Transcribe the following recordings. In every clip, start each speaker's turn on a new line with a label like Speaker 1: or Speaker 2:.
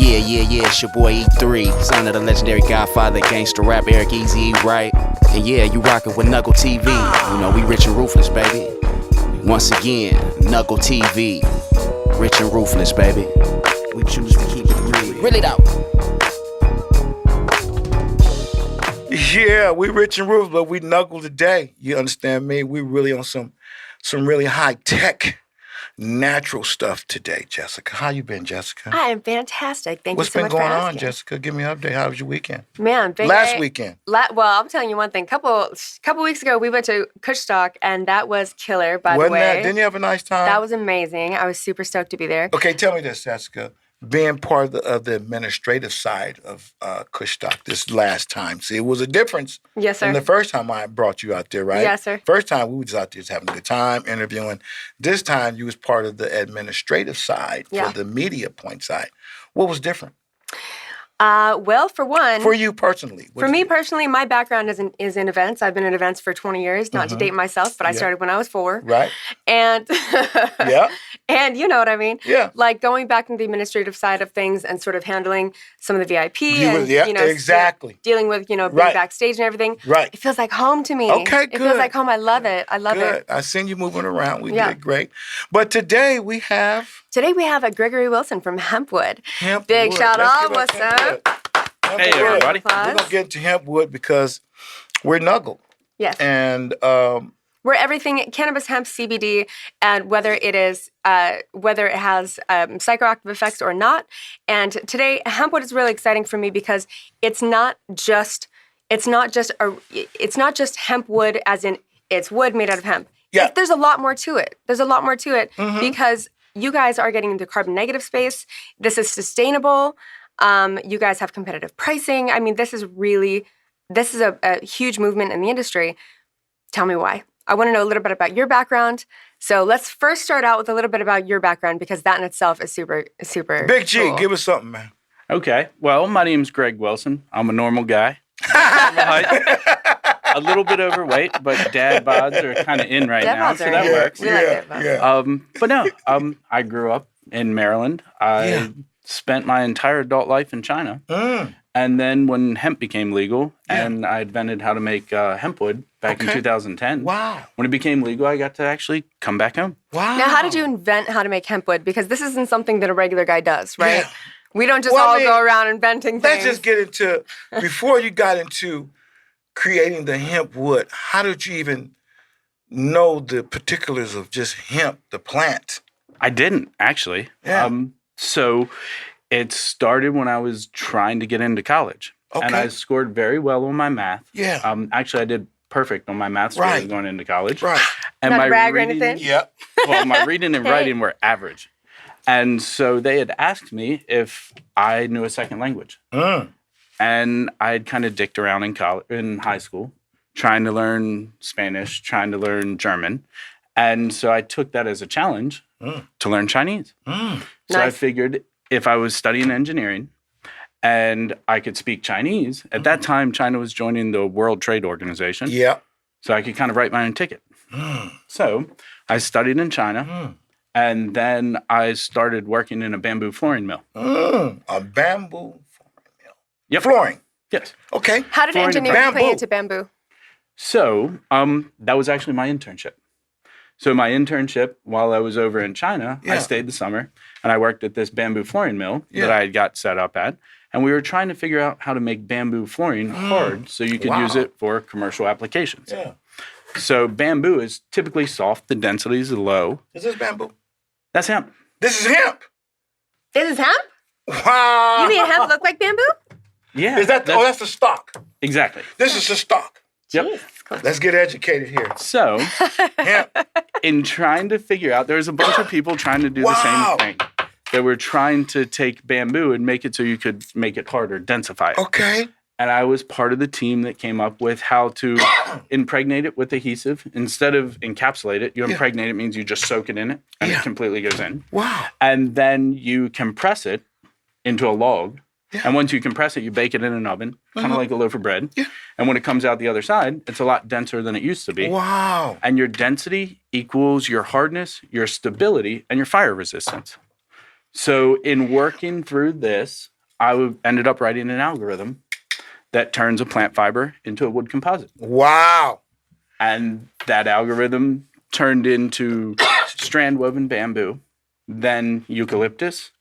Speaker 1: Yeah, it's your boy E3, son of the legendary Godfather, gangster rap, Eric Easy, right? And yeah, you rockin' with NUGL TV. You know, we rich and ruthless, baby. Once again, NUGL TV, rich and ruthless, baby. We choose to keep it real. Really though.
Speaker 2: Yeah, we rich and ruthless, but we NUGL today. You understand me? We really on some really high tech, natural stuff today, Jessica. How you been, Jessica?
Speaker 3: I am fantastic. Thank
Speaker 2: What's
Speaker 3: you so
Speaker 2: been
Speaker 3: much for
Speaker 2: going on,
Speaker 3: asking.
Speaker 2: Jessica? Give me an update. How was your weekend?
Speaker 3: Man,
Speaker 2: Last weekend.
Speaker 3: Well, I'm telling you one thing. Couple weeks ago, we went to Kushstock, and that was killer. By
Speaker 2: Wasn't
Speaker 3: the way,
Speaker 2: didn't you have a nice time?
Speaker 3: that was amazing. I was super stoked to be there.
Speaker 2: Okay, tell me this, Jessica. Being part of the administrative side of Kushstock this last time, see, it was a difference.
Speaker 3: Yes, sir.
Speaker 2: From the first time I brought you out there, right?
Speaker 3: Yes, sir.
Speaker 2: First time we was out there just having a good time, interviewing. This time you was part of the administrative side for the media point side. What was different?
Speaker 3: Well, for one,
Speaker 2: For you personally.
Speaker 3: for me personally, my background is in events. I've been in events for 20 years, not to date myself, but I started when I was 4.
Speaker 2: Right.
Speaker 3: And
Speaker 2: Yeah.
Speaker 3: and you know what I mean?
Speaker 2: Yeah.
Speaker 3: Like going back into the administrative side of things and sort of handling some of the VIP
Speaker 2: exactly.
Speaker 3: dealing with, being
Speaker 2: Right.
Speaker 3: backstage and everything.
Speaker 2: Right.
Speaker 3: It feels like home to me.
Speaker 2: Okay,
Speaker 3: It feels
Speaker 2: good.
Speaker 3: like home. I love it. I love
Speaker 2: Good.
Speaker 3: it.
Speaker 2: I seen you moving around. We
Speaker 3: Yeah.
Speaker 2: did great. But today we have
Speaker 3: Today we have a Gregory Wilson from Hempwood.
Speaker 2: Hempwood.
Speaker 3: Big shout
Speaker 2: Let's
Speaker 3: out.
Speaker 2: give
Speaker 3: What's
Speaker 2: Hempwood.
Speaker 3: up?
Speaker 4: Hey,
Speaker 2: Hempwood.
Speaker 4: everybody.
Speaker 2: We're going to get into Hempwood because we're NUGL.
Speaker 3: Yes.
Speaker 2: And
Speaker 3: We're everything cannabis, hemp, CBD, and whether it has psychoactive effects or not. And today, Hempwood is really exciting for me because it's not just hemp wood, as in it's wood made out of hemp.
Speaker 2: Yeah.
Speaker 3: There's a lot more to it. Because you guys are getting into carbon negative space. This is sustainable. You guys have competitive pricing. I mean, this is a huge movement in the industry. Tell me why. I want to know a little bit about your background. So let's first start out with a little bit about your background because that in itself is super, super
Speaker 2: Big G,
Speaker 3: cool.
Speaker 2: give us something, man.
Speaker 4: Okay. Well, my name's Greg Wilson. I'm a normal guy. Normal height. A little bit overweight, but dad bods are kind of in right
Speaker 3: Dad
Speaker 4: now,
Speaker 3: bods
Speaker 4: so
Speaker 3: are
Speaker 4: that
Speaker 3: in.
Speaker 4: works.
Speaker 3: We like dad bods.
Speaker 2: Yeah.
Speaker 4: But no, I grew up in Maryland. I spent my entire adult life in China. And then when hemp became legal, and I invented how to make hempwood back in 2010.
Speaker 2: Wow.
Speaker 4: When it became legal, I got to actually come back home.
Speaker 2: Wow.
Speaker 3: Now, how did you invent how to make hempwood? Because this isn't something that a regular guy does, right?
Speaker 2: Yeah.
Speaker 3: We don't just
Speaker 2: Well, I
Speaker 3: all
Speaker 2: mean,
Speaker 3: go around inventing things.
Speaker 2: Let's just get into, before you got into creating the hemp wood, how did you even know the particulars of just hemp, the plant?
Speaker 4: I didn't, actually.
Speaker 2: Yeah.
Speaker 4: So it started when I was trying to get into college.
Speaker 2: Okay.
Speaker 4: And I scored very well on my math.
Speaker 2: Yeah.
Speaker 4: Actually, I did perfect on my math scores
Speaker 2: Right.
Speaker 4: going into college.
Speaker 2: Right.
Speaker 4: And
Speaker 3: Not
Speaker 4: my
Speaker 3: to brag or
Speaker 4: reading,
Speaker 3: anything.
Speaker 2: Yep.
Speaker 4: well, my reading and
Speaker 3: Hey.
Speaker 4: writing were average. And so they had asked me if I knew a second language. And I had kind of dicked around in high school, trying to learn Spanish, trying to learn German. And so I took that as a challenge to learn Chinese. So I
Speaker 3: Nice.
Speaker 4: figured if I was studying engineering and I could speak Chinese, at that time, China was joining the World Trade Organization.
Speaker 2: Yep.
Speaker 4: So I could kind of write my own ticket. So I studied in China. And then I started working in a bamboo flooring mill.
Speaker 2: A bamboo
Speaker 4: Yep.
Speaker 2: flooring.
Speaker 4: Yes.
Speaker 2: Okay.
Speaker 3: How did
Speaker 4: Flooring and
Speaker 3: engineering play
Speaker 2: bamboo.
Speaker 3: into bamboo?
Speaker 4: So that was actually my internship. So my internship while I was over in China, I stayed the summer and I worked at this bamboo flooring mill that I had got set up at. And we were trying to figure out how to make bamboo flooring hard so you could use it for commercial applications.
Speaker 2: Yeah.
Speaker 4: So bamboo is typically soft, the density is low.
Speaker 2: Is this bamboo?
Speaker 4: That's hemp.
Speaker 2: This is hemp.
Speaker 3: This is hemp?
Speaker 2: Wow.
Speaker 3: You mean hemp look like bamboo?
Speaker 4: Yeah.
Speaker 2: Is that? Oh, that's the stock.
Speaker 4: exactly.
Speaker 2: This is the stock.
Speaker 4: Yep.
Speaker 3: Jeez, cool.
Speaker 2: Let's get educated here.
Speaker 4: So
Speaker 2: Hemp.
Speaker 4: in trying to figure out, there was a bunch of people trying to do
Speaker 2: Wow.
Speaker 4: the same thing. They were trying to take bamboo and make it so you could make it harder, densify it.
Speaker 2: Okay.
Speaker 4: And I was part of the team that came up with how to impregnate it with adhesive. Instead of encapsulate it, you impregnate it means you just soak it in it and it completely goes in.
Speaker 2: Wow.
Speaker 4: And then you compress it into a log.
Speaker 2: Yeah.
Speaker 4: And once you compress it, you bake it in an oven, kind of like a loaf of bread.
Speaker 2: Yeah.
Speaker 4: And when it comes out the other side, it's a lot denser than it used to be.
Speaker 2: Wow.
Speaker 4: And your density equals your hardness, your stability, and your fire resistance. So in working through this, ended up writing an algorithm that turns a plant fiber into a wood composite.
Speaker 2: Wow.
Speaker 4: And that algorithm turned into strand woven bamboo, then eucalyptus,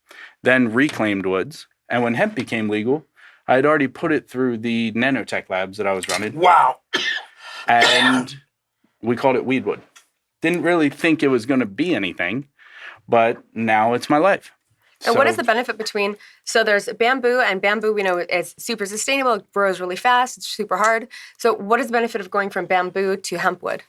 Speaker 4: then reclaimed woods. And when hemp became legal, I had already put it through the nanotech labs that I was running.
Speaker 2: Wow.
Speaker 4: And we called it weedwood. Didn't really think it was going to be anything, but now it's my life.
Speaker 3: And what is the benefit between, so there's bamboo, and bamboo we know is super sustainable, it grows really fast, it's super hard. So what is the benefit of going from bamboo to hempwood?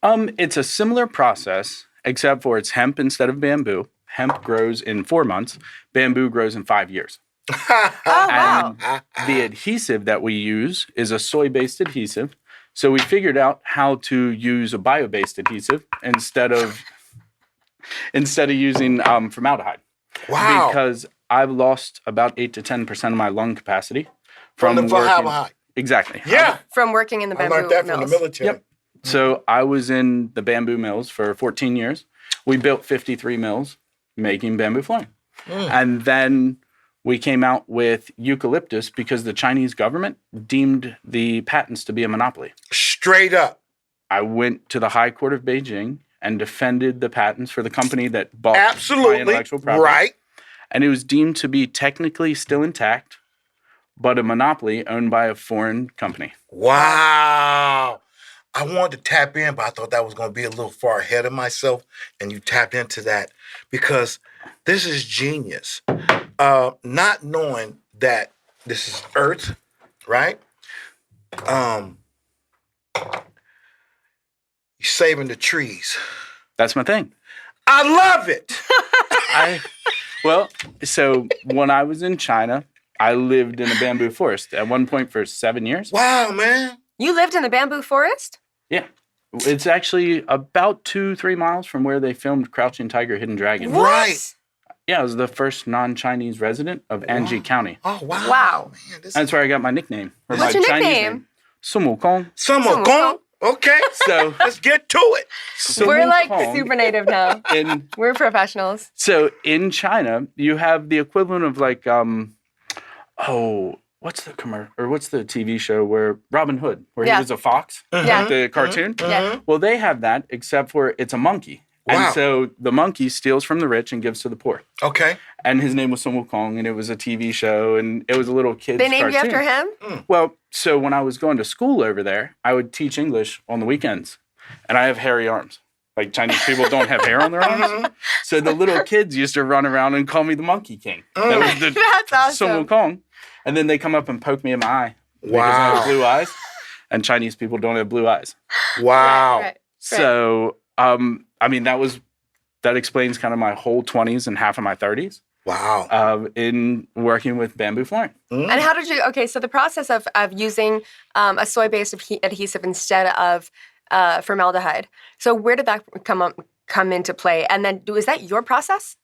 Speaker 4: It's a similar process, except for it's hemp instead of bamboo. Hemp grows in 4 months. Bamboo grows in 5 years.
Speaker 3: Oh, wow.
Speaker 4: And the adhesive that we use is a soy-based adhesive. So we figured out how to use a bio-based adhesive instead of using formaldehyde.
Speaker 2: Wow.
Speaker 4: Because I've lost about 8 to 10% of my lung capacity from
Speaker 2: the
Speaker 4: working.
Speaker 2: formaldehyde.
Speaker 4: Exactly.
Speaker 2: Yeah.
Speaker 3: From working in the
Speaker 2: I
Speaker 3: bamboo
Speaker 2: learned that
Speaker 3: mills.
Speaker 2: from the military.
Speaker 4: Yep. So I was in the bamboo mills for 14 years. We built 53 mills making bamboo flooring. And then we came out with eucalyptus because the Chinese government deemed the patents to be a monopoly.
Speaker 2: Straight up.
Speaker 4: I went to the High Court of Beijing and defended the patents for the company that bought my
Speaker 2: Absolutely.
Speaker 4: intellectual property.
Speaker 2: Right.
Speaker 4: And it was deemed to be technically still intact, but a monopoly owned by a foreign company.
Speaker 2: Wow. I wanted to tap in, but I thought that was going to be a little far ahead of myself. And you tapped into that because this is genius. Not knowing that this is Earth, right? You're saving the trees.
Speaker 4: That's my thing.
Speaker 2: I love it.
Speaker 4: So when I was in China, I lived in a bamboo forest at one point for 7 years.
Speaker 2: Wow, man.
Speaker 3: You lived in the bamboo forest?
Speaker 4: Yeah. It's actually about 2-3 miles from where they filmed Crouching Tiger, Hidden Dragon.
Speaker 3: What?
Speaker 2: Right.
Speaker 4: Yeah, I was the first non-Chinese resident of Anji County.
Speaker 2: Oh, wow.
Speaker 3: Wow.
Speaker 2: Man, this
Speaker 4: That's where I got my nickname. Or
Speaker 3: What's
Speaker 4: my
Speaker 3: your
Speaker 4: Chinese
Speaker 3: nickname?
Speaker 4: name. Sumo Kong.
Speaker 2: Summer gone. Okay.
Speaker 4: So
Speaker 2: Let's get to it.
Speaker 3: We're like
Speaker 4: Kong
Speaker 3: super native now. We're professionals.
Speaker 4: So in China, you have the equivalent of like, what's the TV show where Robin Hood, where
Speaker 3: Yeah.
Speaker 4: he was a fox,
Speaker 3: Yeah.
Speaker 4: the cartoon?
Speaker 3: Yeah.
Speaker 4: Well, they have that, except for it's a monkey.
Speaker 2: Wow.
Speaker 4: And so the monkey steals from the rich and gives to the poor.
Speaker 2: Okay.
Speaker 4: And his name was Sun Wukong, and it was a TV show, and it was a little kid's
Speaker 3: They named
Speaker 4: cartoon.
Speaker 3: you after him?
Speaker 4: Well, so when I was going to school over there, I would teach English on the weekends, and I have hairy arms. Like Chinese people don't have hair on their arms. So the little kids used to run around and call me the Monkey King. That was the
Speaker 3: That's awesome.
Speaker 4: Sun Wukong. And then they come up and poke me in my eye because I
Speaker 2: Wow.
Speaker 4: have blue eyes, and Chinese people don't have blue eyes.
Speaker 2: Wow.
Speaker 3: Right.
Speaker 4: So, that explains kind of my whole 20s and half of my 30s.
Speaker 2: Wow.
Speaker 4: In working with bamboo flooring.
Speaker 3: And how did you, so the process of using a soy-based adhesive instead of formaldehyde. So where did that come into play? And then was that your process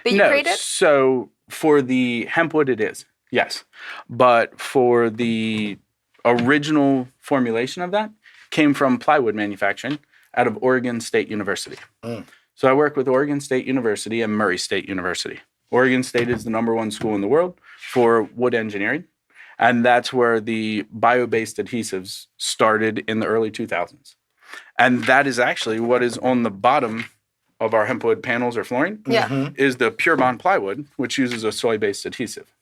Speaker 3: that you created?
Speaker 4: So for the hempwood, it is, yes. But for the original formulation of that came from plywood manufacturing out of Oregon State University. So I work with Oregon State University and Murray State University. Oregon State is the #1 school in the world for wood engineering. And that's where the bio-based adhesives started in the early 2000s. And that is actually what is on the bottom of our hempwood panels or flooring.
Speaker 3: Yeah.
Speaker 4: Is the Pure Bond plywood, which uses a soy-based adhesive.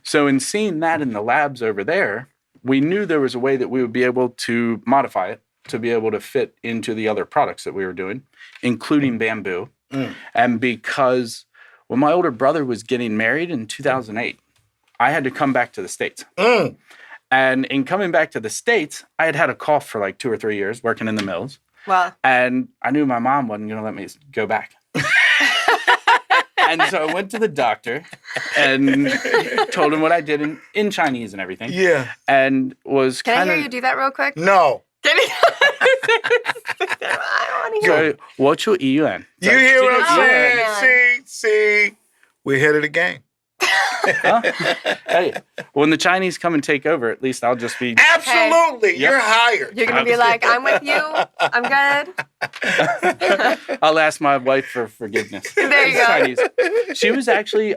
Speaker 4: So in seeing that in the labs over there, we knew there was a way that we would be able to modify it to be able to fit into the other products that we were doing, including bamboo. And because when my older brother was getting married in 2008, I had to come back to the States. And in coming back to the States, I had a cough for like 2 or 3 years working in the mills.
Speaker 3: Wow.
Speaker 4: And I knew my mom wasn't going to let me go back. And so I went to the doctor and told him what I did in Chinese and everything.
Speaker 2: Yeah.
Speaker 4: And was
Speaker 3: Can
Speaker 4: kind
Speaker 3: I
Speaker 4: of...
Speaker 3: hear you do that real quick?
Speaker 2: No.
Speaker 3: Can you? I want to hear it.
Speaker 4: So, what you eat?
Speaker 2: You hear what I'm saying?
Speaker 3: Yeah.
Speaker 2: See. We're ahead of the game.
Speaker 4: Hey, when the Chinese come and take over, at least I'll just be...
Speaker 2: Absolutely. You're hired.
Speaker 3: You're going to be like, I'm with you. I'm good.
Speaker 4: I'll ask my wife for forgiveness.
Speaker 3: There you go.
Speaker 4: Chinese. She was actually...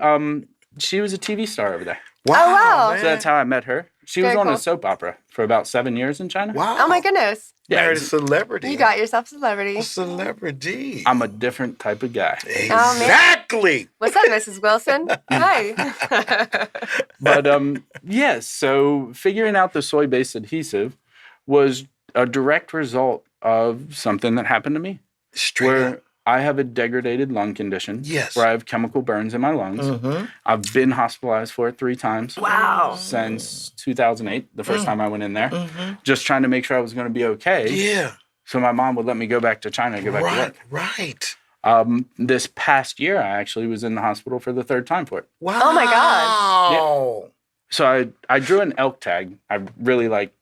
Speaker 4: she was a TV star over there.
Speaker 3: wow.
Speaker 2: man.
Speaker 4: So that's how I met her. She was
Speaker 3: Very
Speaker 4: on
Speaker 3: cool.
Speaker 4: a soap opera for about 7 years in China.
Speaker 2: Wow.
Speaker 3: Oh my goodness.
Speaker 4: Yeah,
Speaker 2: Married a
Speaker 4: it's-
Speaker 2: celebrity.
Speaker 3: You got yourself a celebrity.
Speaker 2: a celebrity.
Speaker 4: I'm a different type of guy.
Speaker 2: Exactly.
Speaker 3: What's up, Mrs. Wilson? Hi.
Speaker 4: But yes, so figuring out the soy-based adhesive was a direct result of something that happened to me.
Speaker 2: Straight
Speaker 4: where
Speaker 2: up.
Speaker 4: I have a degraded lung condition.
Speaker 2: Yes.
Speaker 4: Where I have chemical burns in my lungs.
Speaker 2: Mm-hmm.
Speaker 4: I've been hospitalized for it 3 times.
Speaker 3: Wow.
Speaker 4: Since 2008, the first time I went in there,
Speaker 2: Mm-hmm.
Speaker 4: just trying to make sure I was going to be okay.
Speaker 2: Yeah.
Speaker 4: So my mom would let me go back to China and go back to work.
Speaker 2: Right.
Speaker 4: This past year, I actually was in the hospital for the 3rd time for it.
Speaker 2: Wow.
Speaker 3: Oh my God.
Speaker 4: So I drew an elk tag. I really like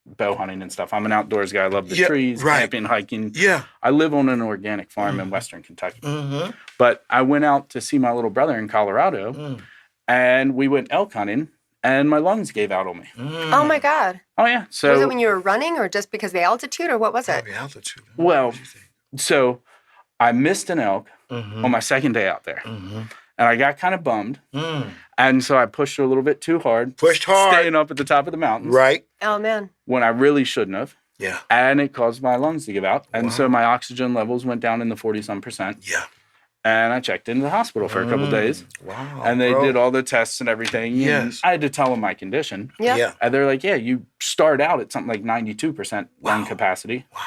Speaker 4: bow hunting and stuff. I'm an outdoors guy. I love the
Speaker 2: Yeah,
Speaker 4: trees,
Speaker 2: right.
Speaker 4: camping, hiking.
Speaker 2: Yeah.
Speaker 4: I live on an organic farm in Western Kentucky.
Speaker 2: Mm-hmm.
Speaker 4: But I went out to see my little brother in Colorado, and we went elk hunting, and my lungs gave out on me.
Speaker 3: Oh my God.
Speaker 4: Oh, yeah.
Speaker 3: Was it
Speaker 4: So,
Speaker 3: when you were running or just because of the altitude or what was it?
Speaker 2: Probably altitude.
Speaker 4: well,
Speaker 2: What do you think?
Speaker 4: so I missed an elk
Speaker 2: Mm-hmm.
Speaker 4: on my 2nd day out there,
Speaker 2: Mm-hmm.
Speaker 4: and I got kind of bummed.
Speaker 2: Mm.
Speaker 4: And so I pushed a little bit too hard.
Speaker 2: Pushed hard.
Speaker 4: Staying up at the top of the mountains.
Speaker 2: Right.
Speaker 3: Oh man.
Speaker 4: When I really shouldn't have.
Speaker 2: Yeah.
Speaker 4: And it caused my lungs to give out. And so
Speaker 2: Wow.
Speaker 4: my oxygen levels went down in the 40-some%.
Speaker 2: Yeah.
Speaker 4: And I checked into the hospital for a couple days.
Speaker 2: Wow.
Speaker 4: And they
Speaker 2: bro.
Speaker 4: did all the tests and everything. And
Speaker 2: Yes.
Speaker 4: I had to tell them my condition.
Speaker 3: Yeah.
Speaker 2: Yeah.
Speaker 4: And they're like, yeah, you start out at something like 92% lung
Speaker 2: Wow.
Speaker 4: capacity.
Speaker 2: Wow.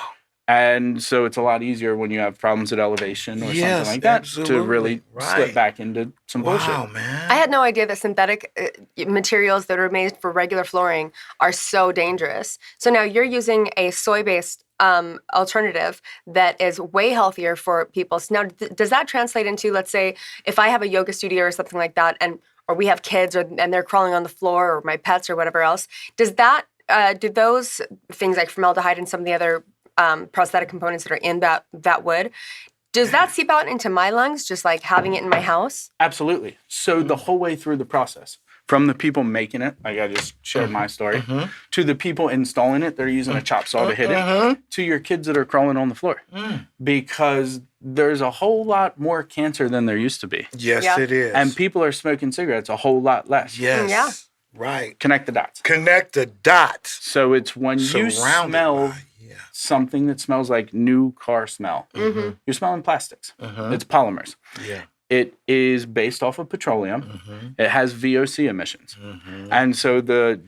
Speaker 4: And so it's a lot easier when you have problems at elevation or
Speaker 2: Yes,
Speaker 4: something like that
Speaker 2: absolutely.
Speaker 4: to really
Speaker 2: Right.
Speaker 4: slip back into some bullshit.
Speaker 2: Wow, man.
Speaker 3: I had no idea that synthetic materials that are made for regular flooring are so dangerous. So now you're using a soy-based alternative that is way healthier for people. So now, does that translate into, let's say, if I have a yoga studio or something like that, or we have kids, and they're crawling on the floor, or my pets, or whatever else? Does that do those things like formaldehyde and some of the other prosthetic components that are in that wood? Does that seep out into my lungs, just like having it in my house?
Speaker 4: Absolutely. So the whole way through the process, from the people making it, like I just shared my story, to the people installing it, they're using a chop saw to hit it, to your kids that are crawling on the floor. Because there's a whole lot more cancer than there used to be.
Speaker 2: Yes,
Speaker 3: Yeah.
Speaker 2: it is.
Speaker 4: And people are smoking cigarettes a whole lot less.
Speaker 2: Yes.
Speaker 3: Yeah.
Speaker 2: Right.
Speaker 4: Connect the dots.
Speaker 2: Connect the dots.
Speaker 4: So it's when you
Speaker 2: Surrounded
Speaker 4: smell
Speaker 2: by, yeah.
Speaker 4: something that smells like new car smell, you're smelling plastics. It's polymers.
Speaker 2: Yeah.
Speaker 4: It is based off of petroleum. It has VOC emissions. And so the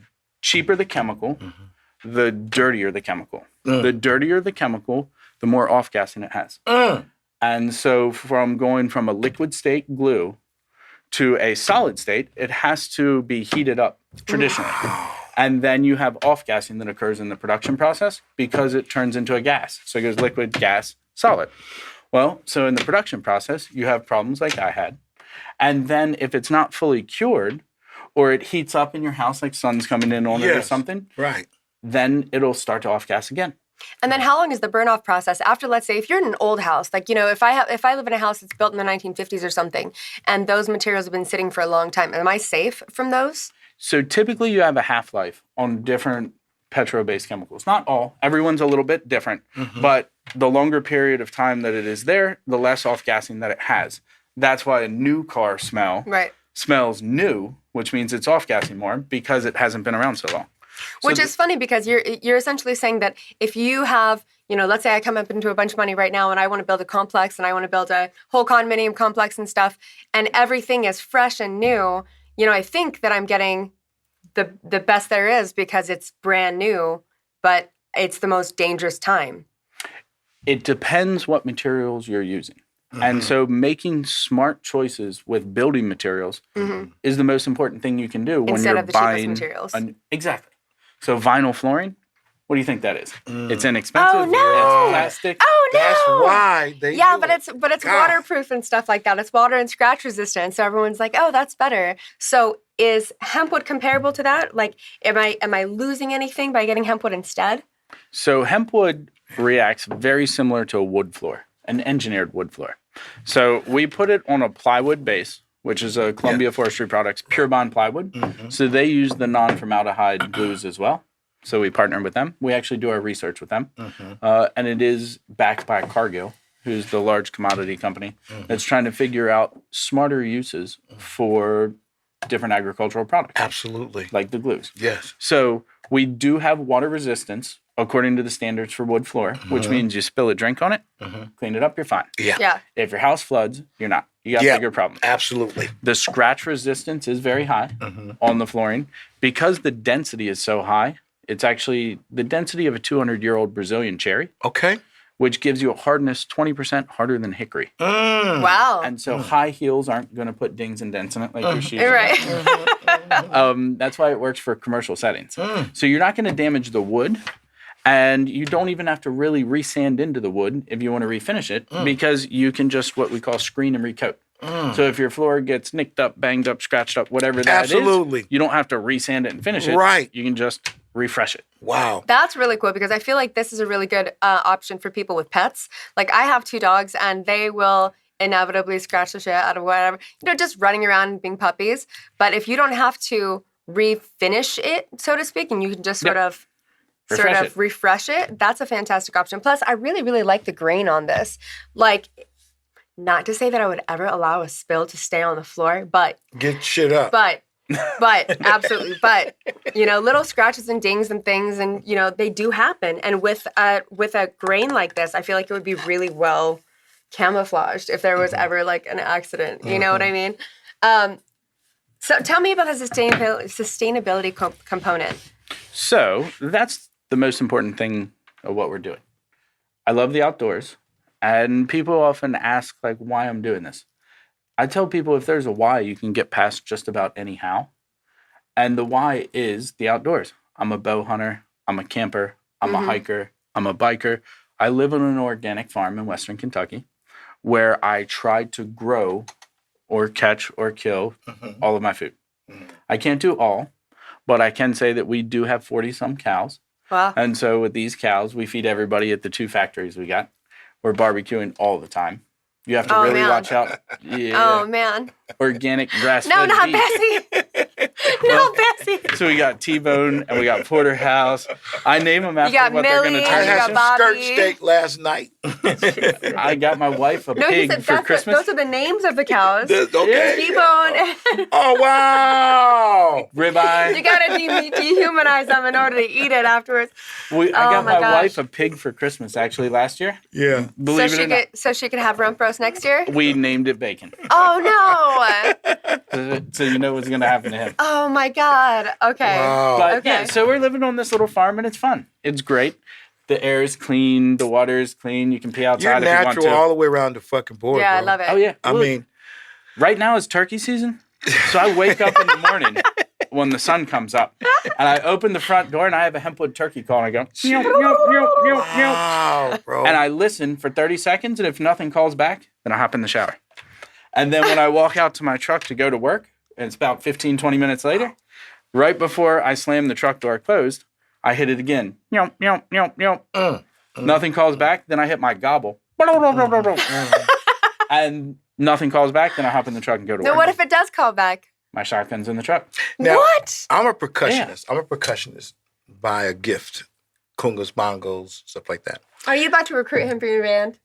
Speaker 4: cheaper the chemical, the dirtier the chemical. The dirtier the chemical, the more off-gassing it has. And so from going from a liquid state glue to a solid state, it has to be heated up traditionally. And then you have off-gassing that occurs in the production process because it turns into a gas. So it goes liquid, gas, solid. Well, so in the production process, you have problems like I had. And then if it's not fully cured, or it heats up in your house like sun's coming in on it or
Speaker 2: Yes.
Speaker 4: something,
Speaker 2: Right.
Speaker 4: then it'll start to off-gas again.
Speaker 3: And then how long is the burn off process after, let's say, if you're in an old house, like, if I live in a house that's built in the 1950s or something, and those materials have been sitting for a long time, am I safe from those?
Speaker 4: So typically you have a half-life on different petro-based chemicals. Not all. Everyone's a little bit different. But the longer period of time that it is there, the less off-gassing that it has. That's why a new car
Speaker 3: Right.
Speaker 4: smells new, which means it's off-gassing more because it hasn't been around so long.
Speaker 3: Which is funny because you're essentially saying that if you have, let's say I come up into a bunch of money right now and I want to build a complex and I want to build a whole condominium complex and stuff, and everything is fresh and new, I think that I'm getting the best there is because it's brand new, but it's the most dangerous time.
Speaker 4: It depends what materials you're using. And so making smart choices with building materials is the most important thing you can do when
Speaker 3: Instead
Speaker 4: you're
Speaker 3: of the cheapest
Speaker 4: buying
Speaker 3: materials.
Speaker 4: Exactly. So vinyl flooring, what do you think that is? It's inexpensive.
Speaker 3: Oh, no.
Speaker 4: It's plastic.
Speaker 3: Oh no!
Speaker 2: That's why they
Speaker 3: Yeah,
Speaker 2: do
Speaker 3: but
Speaker 2: it.
Speaker 3: it's
Speaker 2: God.
Speaker 3: waterproof and stuff like that. It's water and scratch resistant. So everyone's like, "Oh, that's better." So is hempwood comparable to that? Like, am I losing anything by getting hempwood instead?
Speaker 4: So hempwood reacts very similar to a wood floor, an engineered wood floor. So we put it on a plywood base, which is a Columbia Forestry Products Pure Bond plywood. So they use the non-formaldehyde glues as well. So we partner with them. We actually do our research with them. And it is backed by Cargill, who's the large commodity company that's trying to figure out smarter uses for different agricultural products,
Speaker 2: Absolutely.
Speaker 4: like the glues.
Speaker 2: Yes.
Speaker 4: So we do have water resistance according to the standards for wood floor, which means you spill a drink on it, clean it up, you're fine.
Speaker 3: Yeah.
Speaker 4: If your house floods, you're not. You got bigger problems.
Speaker 2: Absolutely.
Speaker 4: The scratch resistance is very high on the flooring. Because the density is so high, it's actually the density of a 200-year-old Brazilian cherry,
Speaker 2: Okay.
Speaker 4: which gives you a hardness 20% harder than hickory.
Speaker 3: Wow.
Speaker 4: And so high heels aren't going to put dings and dents in it like your shoes.
Speaker 3: Right.
Speaker 4: That's why it works for commercial settings. So you're not going to damage the wood. And you don't even have to really resand into the wood if you want to refinish it because you can just what we call screen and recoat. So if your floor gets nicked up, banged up, scratched up, whatever that
Speaker 2: Absolutely.
Speaker 4: is, you don't have to resand it and finish it.
Speaker 2: Right.
Speaker 4: You can just refresh it.
Speaker 2: Wow.
Speaker 3: That's really cool because I feel like this is a really good option for people with pets. Like I have 2 dogs and they will inevitably scratch the shit out of whatever, just running around and being puppies. But if you don't have to refinish it, so to speak, and you can just sort of refresh it, that's a fantastic option. Plus, I really, really like the grain on this. Like, not to say that I would ever allow a spill to stay on the floor, but
Speaker 2: Get shit up.
Speaker 3: But absolutely. But, little scratches and dings and things and, they do happen. And with a grain like this, I feel like it would be really well camouflaged if there was ever like an accident. You know what I mean? So tell me about the sustainability component.
Speaker 4: So that's the most important thing of what we're doing. I love the outdoors. And people often ask, like, why I'm doing this. I tell people if there's a why, you can get past just about any how. And the why is the outdoors. I'm a bow hunter. I'm a camper. I'm a hiker. I'm a biker. I live on an organic farm in Western Kentucky where I try to grow or catch or kill all of my food. I can't do all, but I can say that we do have 40-some cows.
Speaker 3: Wow.
Speaker 4: And so with these cows, we feed everybody at the 2 factories we got. We're barbecuing all the time. You have to really watch out. Yeah.
Speaker 3: Oh, man.
Speaker 4: Organic grass-fed
Speaker 3: No, not
Speaker 4: beef.
Speaker 3: Bessie. No, Bessie.
Speaker 4: So we got T-bone and we got porterhouse. I name them after
Speaker 3: got
Speaker 4: what they're going
Speaker 3: Millie,
Speaker 4: to
Speaker 2: I
Speaker 4: turn
Speaker 3: you
Speaker 2: had
Speaker 3: got
Speaker 2: some
Speaker 3: Bobby.
Speaker 2: skirt steak last night.
Speaker 4: into. I got my wife a
Speaker 3: No, he
Speaker 4: pig
Speaker 3: said
Speaker 4: for Christmas.
Speaker 3: those are the names of the cows.
Speaker 2: Okay.
Speaker 3: T-bone.
Speaker 2: Oh, wow.
Speaker 4: Ribeye.
Speaker 3: You gotta dehumanize them in order to eat it afterwards.
Speaker 4: I got
Speaker 3: my
Speaker 4: my
Speaker 3: gosh.
Speaker 4: wife a pig for Christmas actually last year.
Speaker 2: Yeah.
Speaker 4: Believe it or not.
Speaker 3: So she could have rump roast next year.
Speaker 4: We named it Bacon.
Speaker 3: Oh no!
Speaker 4: So you know what's going to happen to him.
Speaker 3: Oh my God. Okay.
Speaker 2: Wow.
Speaker 4: But
Speaker 3: Okay.
Speaker 4: yeah, so we're living on this little farm and it's fun. It's great. The air is clean. The water is clean. You can pee
Speaker 2: You're
Speaker 4: outside if you want
Speaker 2: natural
Speaker 4: to.
Speaker 2: all the way around the fucking board,
Speaker 3: Yeah, I
Speaker 2: bro.
Speaker 3: love it.
Speaker 4: Oh yeah.
Speaker 2: I
Speaker 4: Well,
Speaker 2: mean,
Speaker 4: right now it's turkey season. So I wake up in the morning when the sun comes up and I open the front door and I have a Hempwood turkey call and I go, meow, meow, meow, meow, meow.
Speaker 2: wow, bro.
Speaker 4: And I listen for 30 seconds and if nothing calls back, then I hop in the shower. And then when I walk out to my truck to go to work, and it's about 15, 20 minutes later, right before I slam the truck door closed, I hit it again. Meow, meow, meow, meow. Nothing calls back, then I hit my gobble. And nothing calls back, then I hop in the truck and go to
Speaker 3: So
Speaker 4: work.
Speaker 3: what if it does call back?
Speaker 4: My shotgun's in the truck.
Speaker 2: Now,
Speaker 3: What?
Speaker 2: I'm a percussionist. I'm a percussionist by a gift. Congas, bongos, stuff like that.
Speaker 3: Are you about to recruit him for your band?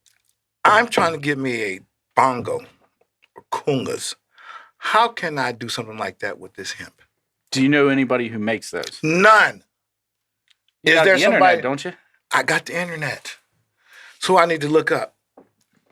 Speaker 2: I'm trying to get me a bongo or congas. How can I do something like that with this hemp?
Speaker 4: Do you know anybody who makes those?
Speaker 2: None.
Speaker 4: You
Speaker 2: Is
Speaker 4: got
Speaker 2: there
Speaker 4: the
Speaker 2: somebody?
Speaker 4: internet, don't you?
Speaker 2: I got the internet. So I need to look up.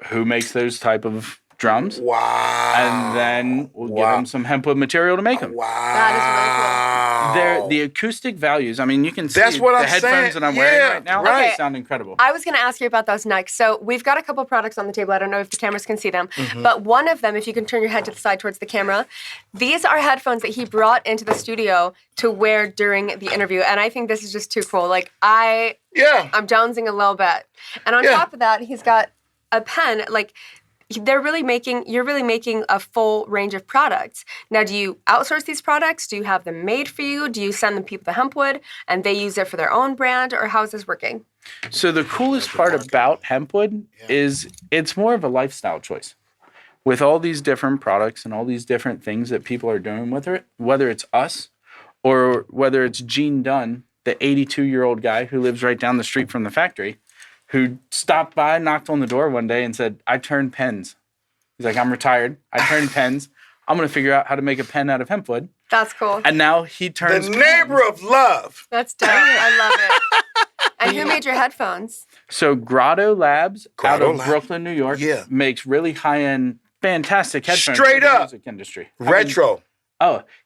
Speaker 4: Who makes those type of drums?
Speaker 2: Wow.
Speaker 4: And then we'll give them some Hempwood material to make them.
Speaker 2: Wow.
Speaker 4: They're the acoustic values. I mean, you can see
Speaker 2: That's what
Speaker 4: the
Speaker 2: I'm
Speaker 4: headphones
Speaker 2: saying.
Speaker 4: that I'm wearing
Speaker 2: Yeah,
Speaker 4: right now.
Speaker 2: right.
Speaker 4: They sound incredible.
Speaker 3: I was going to ask you about those next. So we've got a couple products on the table. I don't know if the cameras can see them. But one of them, if you can turn your head to the side towards the camera, these are headphones that he brought into the studio to wear during the interview. And I think this is just too cool. Like, I'm jonesing a little bit. And on top of that, he's got a pen. Like, you're really making a full range of products. Now, do you outsource these products? Do you have them made for you? Do you send them people to Hempwood and they use it for their own brand? Or how is this working?
Speaker 4: So the coolest part about Hempwood is it's more of a lifestyle choice. With all these different products and all these different things that people are doing with it, whether it's us or whether it's Gene Dunn, the 82-year-old guy who lives right down the street from the factory, who stopped by, knocked on the door one day and said, I turn pens. He's like, I'm retired. I turn pens. I'm going to figure out how to make a pen out of hempwood.
Speaker 3: That's cool.
Speaker 4: And now he turns
Speaker 2: The neighbor of love.
Speaker 3: That's dope. I love it. And who made your headphones?
Speaker 4: So Grotto Labs out
Speaker 2: Grotto
Speaker 4: of
Speaker 2: Lab.
Speaker 4: Brooklyn, New York,
Speaker 2: Yeah.
Speaker 4: makes really high-end, fantastic headphones
Speaker 2: Straight
Speaker 4: for the
Speaker 2: up.
Speaker 4: music industry.
Speaker 2: Retro.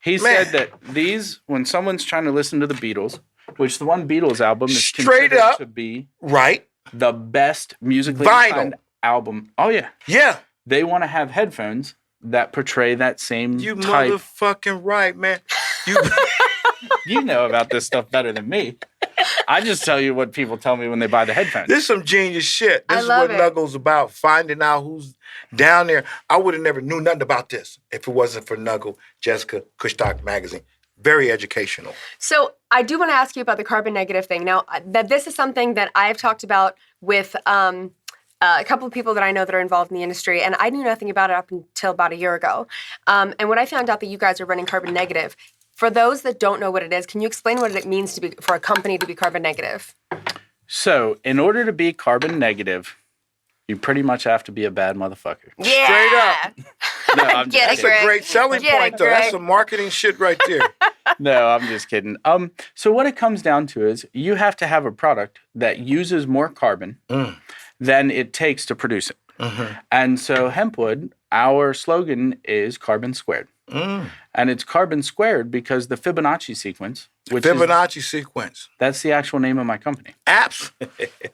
Speaker 4: He
Speaker 2: Man.
Speaker 4: said that these, when someone's trying to listen to the Beatles, which the one Beatles album is
Speaker 2: Straight
Speaker 4: considered
Speaker 2: up.
Speaker 4: to be
Speaker 2: Right.
Speaker 4: the best musically
Speaker 2: Vinyl.
Speaker 4: inclined album. Oh, yeah.
Speaker 2: Yeah.
Speaker 4: They want to have headphones that portray that same
Speaker 2: You
Speaker 4: type.
Speaker 2: motherfucking right, man. You
Speaker 4: You know about this stuff better than me. I just tell you what people tell me when they buy the headphones.
Speaker 2: This is some genius shit. This
Speaker 3: I
Speaker 2: is
Speaker 3: love
Speaker 2: what
Speaker 3: it.
Speaker 2: NUGL's about, finding out who's down there. I would have never knew nothing about this if it wasn't for NUGL, Jessica, Kushtok Magazine. Very educational.
Speaker 3: So I do want to ask you about the carbon negative thing. Now, that this is something that I've talked about with a couple of people that I know that are involved in the industry, and I knew nothing about it up until about a year ago. And when I found out that you guys are running carbon negative, for those that don't know what it is, can you explain what it means to be for a company to be carbon negative?
Speaker 4: So, in order to be carbon negative, you pretty much have to be a bad motherfucker.
Speaker 3: Yeah.
Speaker 2: Straight up.
Speaker 4: No, I'm
Speaker 3: Get
Speaker 4: just
Speaker 3: it,
Speaker 2: That's
Speaker 4: kidding.
Speaker 3: Greg.
Speaker 2: a great selling
Speaker 3: Get it,
Speaker 2: point, though. That's
Speaker 3: Greg.
Speaker 2: some marketing shit right there.
Speaker 4: No, I'm just kidding. So what it comes down to is you have to have a product that uses more carbon than it takes to produce it. And so Hempwood, our slogan is carbon squared. And it's carbon squared because the Fibonacci sequence, which is,
Speaker 2: Fibonacci sequence.
Speaker 4: that's the actual name of my company.
Speaker 2: Apps.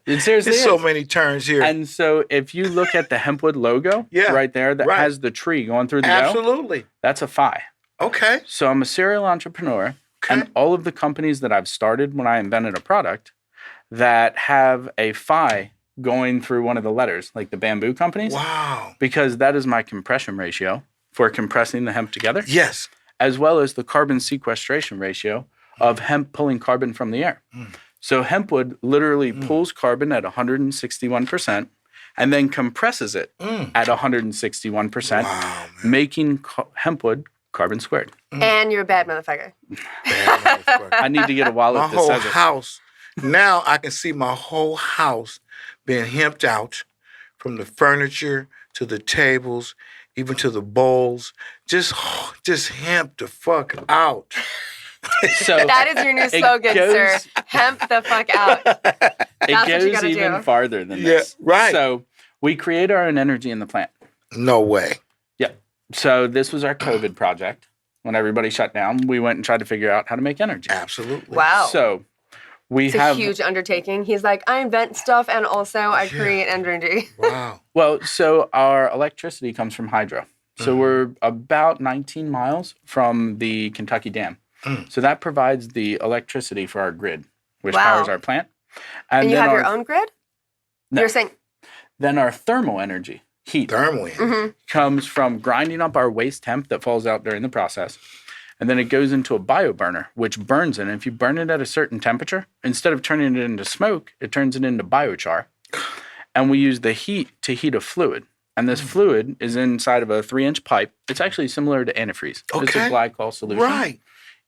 Speaker 4: It seriously
Speaker 2: There's so
Speaker 4: is.
Speaker 2: many turns here.
Speaker 4: And so if you look at the Hempwood logo
Speaker 2: Yeah,
Speaker 4: right there that
Speaker 2: right.
Speaker 4: has the tree going through the O,
Speaker 2: Absolutely.
Speaker 4: that's a phi.
Speaker 2: Okay.
Speaker 4: So I'm a serial entrepreneur, and all of the companies that I've started when I invented a product that have a phi going through one of the letters, like the bamboo companies,
Speaker 2: Wow.
Speaker 4: because that is my compression ratio for compressing the hemp together,
Speaker 2: Yes.
Speaker 4: as well as the carbon sequestration ratio of hemp pulling carbon from the air. So Hempwood literally pulls carbon at 161% and then compresses it at 161%,
Speaker 2: Wow,
Speaker 4: making Hempwood carbon squared.
Speaker 3: And you're a bad motherfucker.
Speaker 2: Bad motherfucker.
Speaker 4: I need to get a wallet
Speaker 2: My
Speaker 4: that
Speaker 2: whole
Speaker 4: says it.
Speaker 2: house. Now I can see my whole house being hemped out, from the furniture to the tables, even to the bowls. Just hemp the fuck out.
Speaker 4: So
Speaker 3: That is your new slogan, sir.
Speaker 4: goes-
Speaker 3: Hemp the fuck out.
Speaker 4: it
Speaker 3: That's what you
Speaker 4: goes
Speaker 3: gotta
Speaker 4: even
Speaker 3: do.
Speaker 4: farther than
Speaker 2: Yeah,
Speaker 4: this.
Speaker 2: right.
Speaker 4: So we create our own energy in the plant.
Speaker 2: No way.
Speaker 4: Yep. So this was our COVID project. When everybody shut down, we went and tried to figure out how to make energy.
Speaker 2: Absolutely.
Speaker 3: Wow.
Speaker 4: So we
Speaker 3: It's a
Speaker 4: have
Speaker 3: huge undertaking. He's like, I invent stuff and also I create energy.
Speaker 2: Wow.
Speaker 4: so our electricity comes from hydro. So we're about 19 miles from the Kentucky Dam. So that provides the electricity for our grid, which
Speaker 3: Wow.
Speaker 4: powers our plant.
Speaker 3: And you
Speaker 4: then
Speaker 3: have
Speaker 4: our,
Speaker 3: your own grid?
Speaker 4: No.
Speaker 3: You're saying,
Speaker 4: Then our thermal energy, heat,
Speaker 2: Thermal energy.
Speaker 4: comes from grinding up our waste hemp that falls out during the process. And then it goes into a bioburner, which burns it. And if you burn it at a certain temperature, instead of turning it into smoke, it turns it into biochar. And we use the heat to heat a fluid. And this fluid is inside of a 3-inch pipe. It's actually similar to antifreeze. It's a
Speaker 2: Okay.
Speaker 4: glycol solution.
Speaker 2: Right.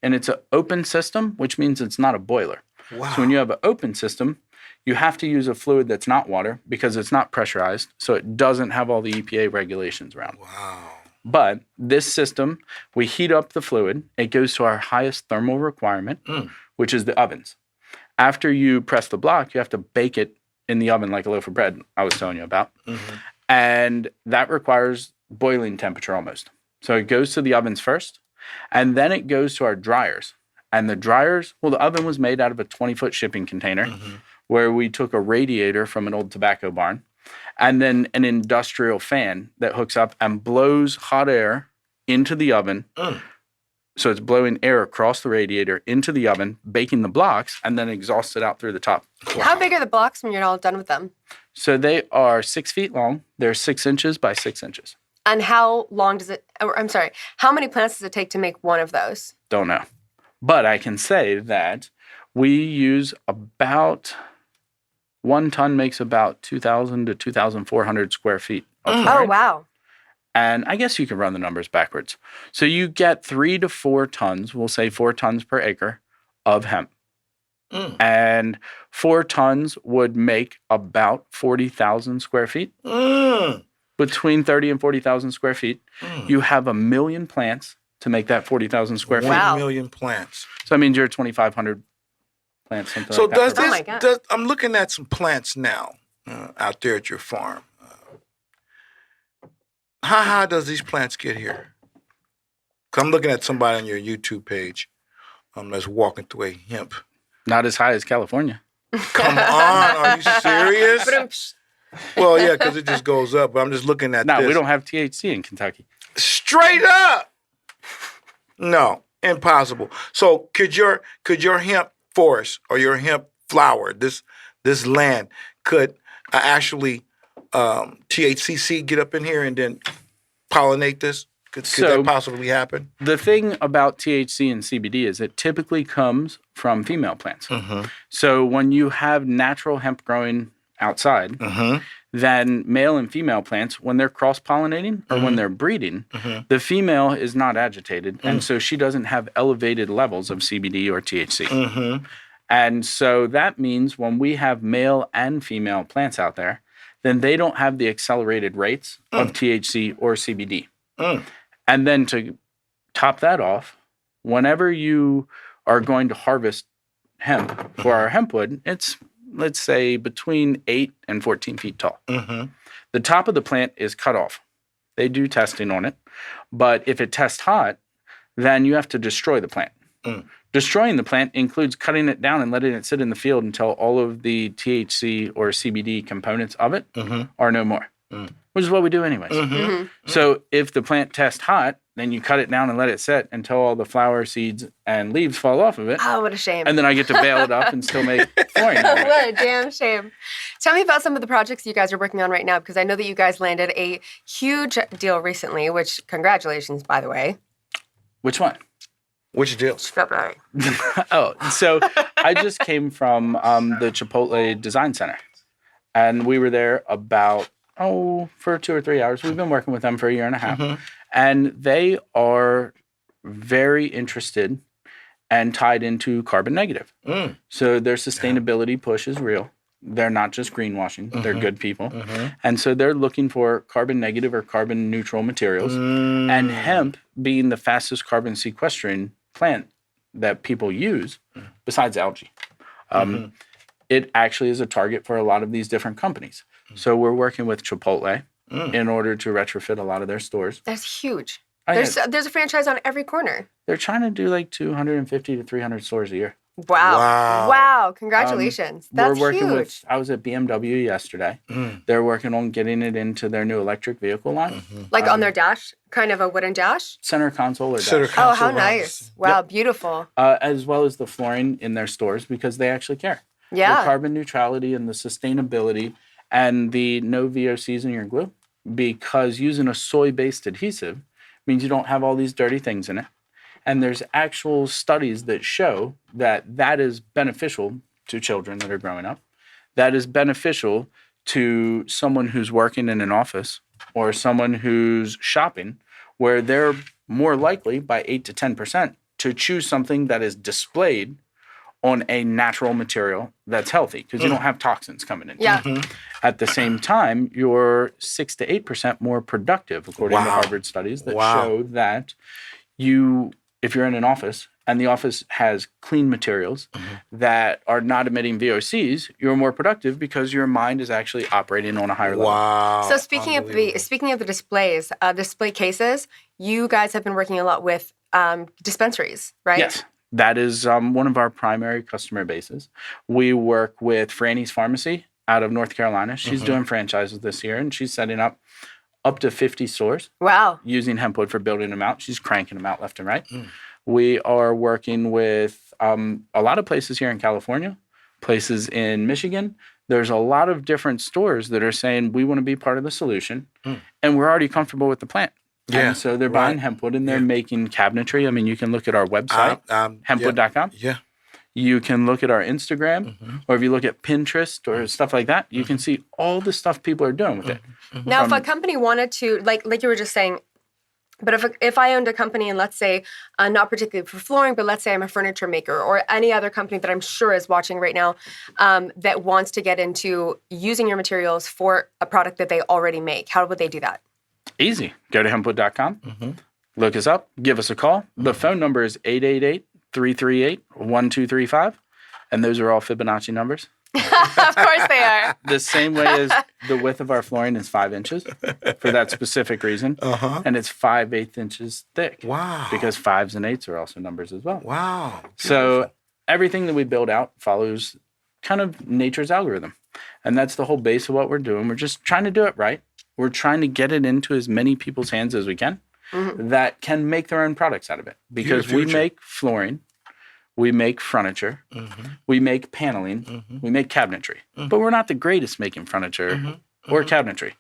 Speaker 4: And it's an open system, which means it's not a boiler.
Speaker 2: Wow.
Speaker 4: So when you have an open system, you have to use a fluid that's not water because it's not pressurized. So it doesn't have all the EPA regulations around.
Speaker 2: Wow.
Speaker 4: But this system, we heat up the fluid. It goes to our highest thermal requirement, which is the ovens. After you press the block, you have to bake it in the oven like a loaf of bread I was telling you about. And that requires boiling temperature almost. So it goes to the ovens first, and then it goes to our dryers. And the dryers, well, the oven was made out of a 20-foot shipping container where we took a radiator from an old tobacco barn and then an industrial fan that hooks up and blows hot air into the oven. So it's blowing air across the radiator into the oven, baking the blocks, and then exhausts it out through the top.
Speaker 3: how big are the blocks when you're all done with them?
Speaker 4: So they are 6 feet long. They're 6 inches by 6 inches.
Speaker 3: And how long does it, or, I'm sorry, how many plants does it take to make one of those?
Speaker 4: Don't know. But I can say that we use about 1 ton makes about 2,000 to 2,400 square feet. Of
Speaker 3: Oh,
Speaker 4: flooring.
Speaker 3: wow.
Speaker 4: And I guess you can run the numbers backwards. So you get 3 to 4 tons, we'll say 4 tons per acre of hemp. And 4 tons would make about 40,000 square feet, between 30 and 40,000 square feet. You have 1 million plants to make that 40,000 square feet.
Speaker 2: 1 million plants.
Speaker 4: So that means you're 2,500 plants, something
Speaker 2: So
Speaker 4: like that.
Speaker 2: does
Speaker 3: Oh my
Speaker 2: this?
Speaker 3: God.
Speaker 2: I'm looking at some plants now out there at your farm. How high does these plants get here? 'Cause I'm looking at somebody on your YouTube page that's walking through a hemp.
Speaker 4: Not as high as California.
Speaker 2: Come on, are you serious?
Speaker 3: Ba-dum-psh.
Speaker 2: Well, yeah, because it just goes up. But I'm just looking at
Speaker 4: No,
Speaker 2: this.
Speaker 4: we don't have THC in Kentucky.
Speaker 2: Straight up. No, impossible. So could your hemp forest or your hemp flower, this land, could actually THC seed get up in here and then pollinate this? Could that possibly happen?
Speaker 4: The thing about THC and CBD is it typically comes from female plants. So when you have natural hemp growing outside, then male and female plants, when they're cross-pollinating or when they're breeding, the female is not agitated, and so she doesn't have elevated levels of CBD or THC. And so that means when we have male and female plants out there, then they don't have the accelerated rates of THC or CBD. And then to top that off, whenever you are going to harvest hemp for our hempwood, it's, let's say, between 8 and 14 feet tall. The top of the plant is cut off. They do testing on it. But if it tests hot, then you have to destroy the plant. Destroying the plant includes cutting it down and letting it sit in the field until all of the THC or CBD components of it are no more, which is what we do anyways. So if the plant tests hot, then you cut it down and let it set until all the flower, seeds, and leaves fall off of it.
Speaker 3: Oh, what a shame.
Speaker 4: And then I get to bale it up and still make flooring.
Speaker 3: What a damn shame. Tell me about some of the projects you guys are working on right now, because I know that you guys landed a huge deal recently, which congratulations, by the way.
Speaker 4: Which one?
Speaker 2: Which deals?
Speaker 4: Oh, so I just came from the Chipotle Design Center, and we were there about, for 2 or 3 hours. We've been working with them for 1.5 years, and they are very interested and tied into carbon negative. So their sustainability push is real. They're not just greenwashing. They're good people. And so they're looking for carbon negative or carbon neutral materials. And hemp being the fastest carbon sequestering plant that people use, besides algae, it actually is a target for a lot of these different companies. So we're working with Chipotle in order to retrofit a lot of their stores.
Speaker 3: That's huge.
Speaker 4: Oh, yeah.
Speaker 3: There's a franchise on every corner.
Speaker 4: They're trying to do like 250 to 300 stores a year.
Speaker 3: Wow. Congratulations. That's
Speaker 4: we're working
Speaker 3: huge.
Speaker 4: I was at BMW yesterday. They're working on getting it into their new electric vehicle line.
Speaker 3: Like on their dash, kind of a wooden dash?
Speaker 4: Center console or
Speaker 2: Center
Speaker 4: dash.
Speaker 2: console.
Speaker 3: Oh, how nice. Wow, beautiful.
Speaker 4: As well as the flooring in their stores because they actually care.
Speaker 3: Yeah.
Speaker 4: The carbon neutrality and the sustainability and the no VOCs in your glue, because using a soy-based adhesive means you don't have all these dirty things in it. And there's actual studies that show that that is beneficial to children that are growing up. That is beneficial to someone who's working in an office or someone who's shopping, where they're more likely by 8 to 10% to choose something that is displayed on a natural material that's healthy because you don't have toxins coming in.
Speaker 3: Yeah.
Speaker 4: At the same time, you're 6 to 8% more productive, according to Harvard studies that show that if you're in an office and the office has clean materials that are not emitting VOCs, you're more productive because your mind is actually operating on a higher level.
Speaker 2: Wow.
Speaker 3: So speaking of the displays, display cases, you guys have been working a lot with dispensaries, right?
Speaker 4: Yes. That is one of our primary customer bases. We work with Franny's Pharmacy out of North Carolina. She's doing franchises this year, and she's setting up to 50 stores.
Speaker 3: Wow.
Speaker 4: Using Hempwood for building them out. She's cranking them out left and right. We are working with a lot of places here in California, places in Michigan. There's a lot of different stores that are saying, we want to be part of the solution, and we're already comfortable with the plant.
Speaker 2: Yeah.
Speaker 4: And so they're buying Hempwood, and they're making cabinetry. I mean, you can look at our website, hempwood.com.
Speaker 2: Yeah.
Speaker 4: You can look at our Instagram, or if you look at Pinterest or stuff like that, you can see all the stuff people are doing with it.
Speaker 3: Now, if a company wanted to, like you were just saying, But if I owned a company, and let's say, not particularly for flooring, but let's say I'm a furniture maker or any other company that I'm sure is watching right now that wants to get into using your materials for a product that they already make, how would they do that?
Speaker 4: Easy. Go to hempwood.com, look us up, give us a call. The phone number is 888-338-1235, and those are all Fibonacci numbers.
Speaker 3: Of course they are.
Speaker 4: The same way as the width of our flooring is 5 inches for that specific reason. And it's 5/8 inches thick.
Speaker 2: Wow.
Speaker 4: Because 5s and 8s are also numbers as well.
Speaker 2: Wow.
Speaker 4: So everything that we build out follows kind of nature's algorithm. And that's the whole base of what we're doing. We're just trying to do it right. We're trying to get it into as many people's hands as we can that can make their own products out of it. Because we make flooring. We make furniture, we make paneling, we make cabinetry. But we're not the greatest making furniture or cabinetry.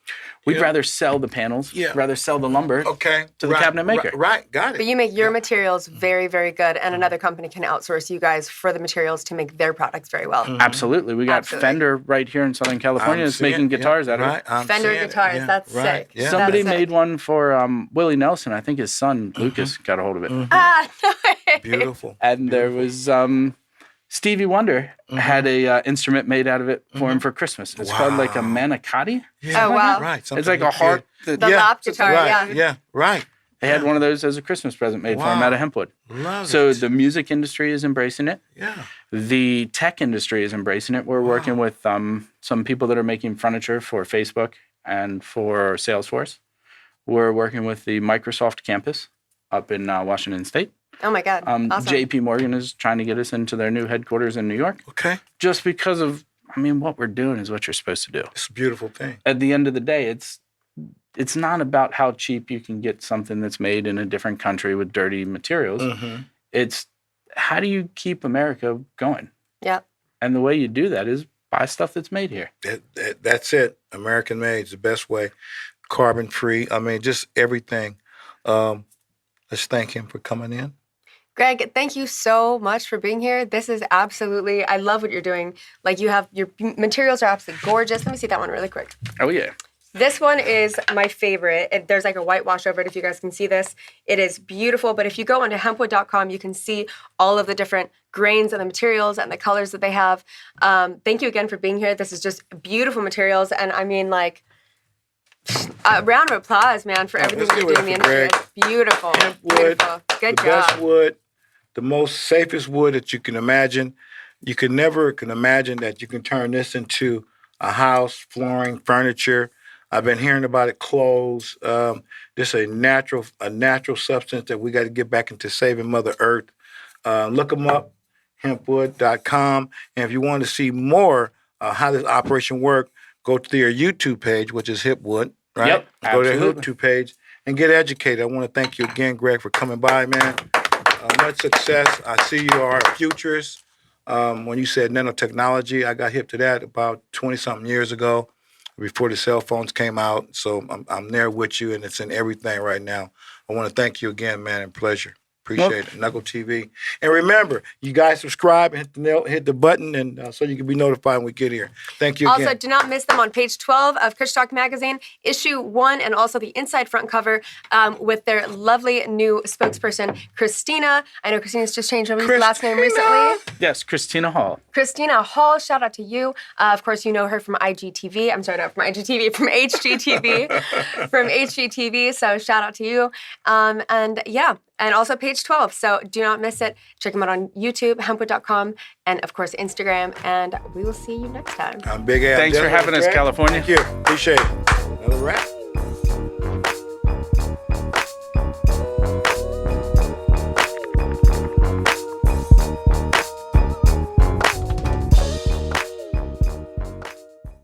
Speaker 4: We'd rather sell the panels, rather sell the lumber to the cabinet maker.
Speaker 2: Right, got it.
Speaker 3: But you make your materials very, very good, and another company can outsource you guys for the materials to make their products very well.
Speaker 4: Absolutely. We got Fender right here in Southern California that's making guitars out of it.
Speaker 3: Fender guitars, that's sick.
Speaker 2: Yeah.
Speaker 4: Somebody
Speaker 3: That's
Speaker 4: made one for Willie Nelson. I think his son, Lucas, got a hold of it.
Speaker 3: No way.
Speaker 2: Beautiful.
Speaker 4: And there was Stevie Wonder had a instrument made out of it for him for Christmas. It's called like a manicotti.
Speaker 2: Yeah,
Speaker 3: Oh, wow.
Speaker 2: Right.
Speaker 4: It's like a harp.
Speaker 3: The lap guitar,
Speaker 2: Yeah, right.
Speaker 4: They had one of those as a Christmas present made for him out of Hempwood.
Speaker 2: Love
Speaker 4: So
Speaker 2: it.
Speaker 4: the music industry is embracing it.
Speaker 2: Yeah.
Speaker 4: The tech industry is embracing it. We're working with some people that are making furniture for Facebook and for Salesforce. We're working with the Microsoft campus up in Washington State.
Speaker 3: Oh my God, awesome.
Speaker 4: JP Morgan is trying to get us into their new headquarters in New York.
Speaker 2: Okay.
Speaker 4: Just because of, what we're doing is what you're supposed to do.
Speaker 2: It's a beautiful thing.
Speaker 4: At the end of the day, it's not about how cheap you can get something that's made in a different country with dirty materials. It's how do you keep America going?
Speaker 3: Yeah.
Speaker 4: And the way you do that is buy stuff that's made here.
Speaker 2: That's it. American made is the best way. Carbon free. Just everything. Let's thank him for coming in.
Speaker 3: Greg, thank you so much for being here. This is absolutely, I love what you're doing. Like your materials are absolutely gorgeous. Let me see that one really quick.
Speaker 4: Oh, yeah.
Speaker 3: This one is my favorite. There's like a whitewash over it if you guys can see this. It is beautiful, but if you go onto hempwood.com, you can see all of the different grains and the materials and the colors that they have. Thank you again for being here. This is just beautiful materials, and a round of applause, man, for everything you do in the industry. It's beautiful.
Speaker 2: Hempwood,
Speaker 3: Beautiful. Good
Speaker 2: the
Speaker 3: job.
Speaker 2: best wood, the most safest wood that you can imagine. You can never imagine that you can turn this into a house, flooring, furniture. I've been hearing about it, clothes. This is a natural substance that we got to get back into saving Mother Earth. Look them up, hempwood.com. And if you want to see more how this operation works, go to their YouTube page, which is Hempwood, right?
Speaker 4: Yep,
Speaker 2: Go to their
Speaker 4: absolutely.
Speaker 2: YouTube page and get educated. I want to thank you again, Greg, for coming by, man. Much success. I see you are a futurist. When you said nanotechnology, I got hip to that about 20-something years ago before the cell phones came out. So I'm there with you, and it's in everything right now. I want to thank you again, man, and pleasure. Appreciate it. NUGL TV. And remember, you guys subscribe and hit the button and so you can be notified when we get here. Thank you again.
Speaker 3: Also, do not miss them on page 12 of Kush Talk Magazine, issue 1, and also the inside front cover with their lovely new spokesperson, Christina. I know Christina's just changed her last name recently.
Speaker 4: Yes, Christina Hall.
Speaker 3: Christina Hall, shout out to you. Of course, you know her from IGTV. I'm sorry, not from IGTV, from HGTV. From HGTV, so shout out to you. And also page 12. So do not miss it. Check them out on YouTube, hempwood.com, and of course, Instagram. And we will see you next time.
Speaker 2: I'm Big Al.
Speaker 4: Thanks for having us, California.
Speaker 2: Thank you. Appreciate it. Another wrap.